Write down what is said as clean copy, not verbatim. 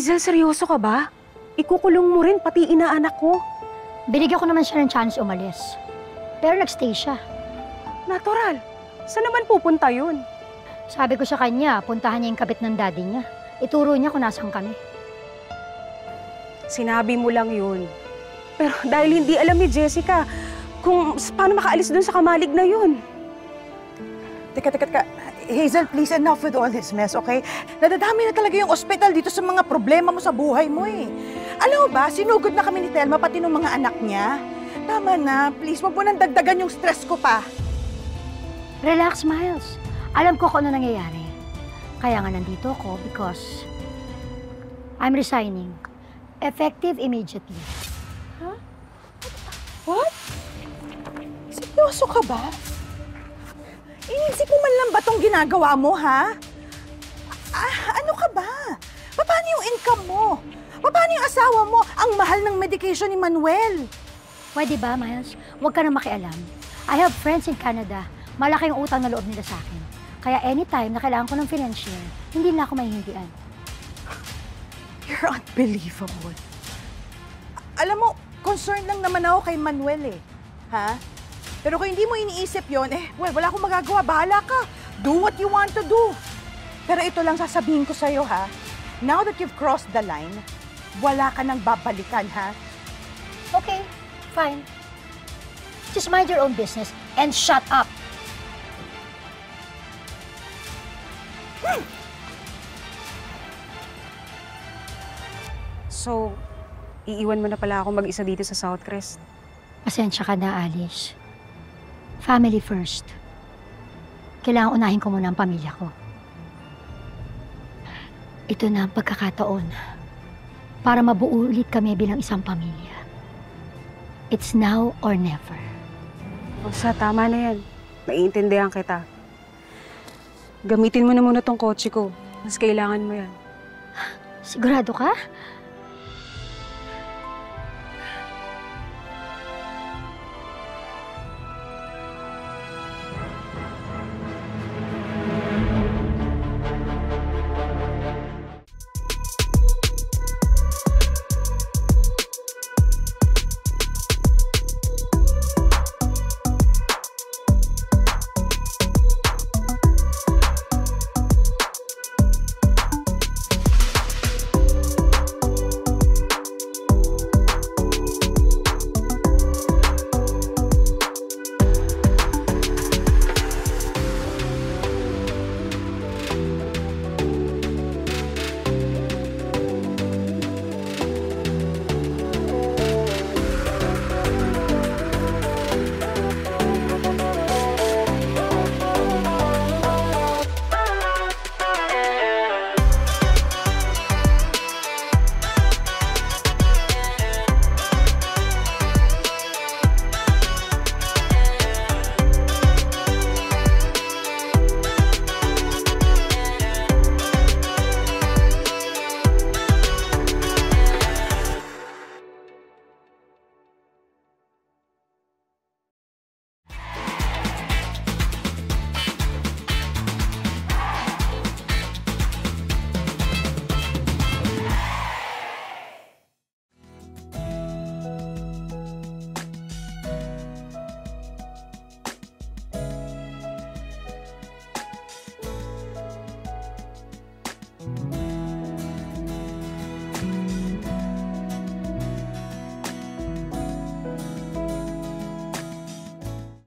Hazel, seryoso ka ba? Ikukulong mo rin pati inaanak ko. Binigyan ko naman siya ng chance umalis. Pero nagstay siya. Natural. Saan naman pupunta yun? Sabi ko sa kanya, puntahan niya yung kabit ng daddy niya. Ituro niya kung nasaan kami. Sinabi mo lang yun. Pero dahil hindi alam ni Jessica kung paano makaalis dun sa kamalig na yun. Teka. Hazel, please, enough with all this mess, okay? Nadadami na talaga yung ospital dito sa mga problema mo sa buhay mo eh. Alam mo ba, sinugod na kami ni Telma pati ng mga anak niya. Tama na, please, wag mo nang dagdagan yung stress ko pa. Relax, Miles. Alam ko kung ano nangyayari. Kaya nga nandito ako because I'm resigning. Effective immediately. Huh? What? Seryoso ka ba? Inisip mo man lang ba itong ginagawa mo, ha? Ano ka ba? Paano yung income mo? Paano yung asawa mo? Ang mahal ng medication ni Manuel. Pwede ba, Miles? Huwag ka na makialam. I have friends in Canada. Malaking utang na loob nila sa akin. Kaya anytime na kailangan ko ng financier, hindi na ako mahihindian. You're unbelievable. Alam mo, concerned lang naman ako kay Manuel eh. Ha? Pero kung hindi mo iniisip yon, wala akong magagawa. Bahala ka. Do what you want to do. Pero ito lang sasabihin ko sa'yo, ha? Now that you've crossed the line, wala ka nang babalikan, ha? Okay, fine. Just mind your own business and shut up. So, iiwan mo na pala ako mag-isa dito sa Southcrest? Pasensya ka na, Alice. Family first. Kailangan unahin ko muna ang pamilya ko. Ito na ang pagkakataon para mabuo ulit kami bilang isang pamilya. It's now or never. Rosa, tama na yan. Naiintindihan kita. Gamitin mo na muna tong kotse ko. Mas kailangan mo yan. Sigurado ka?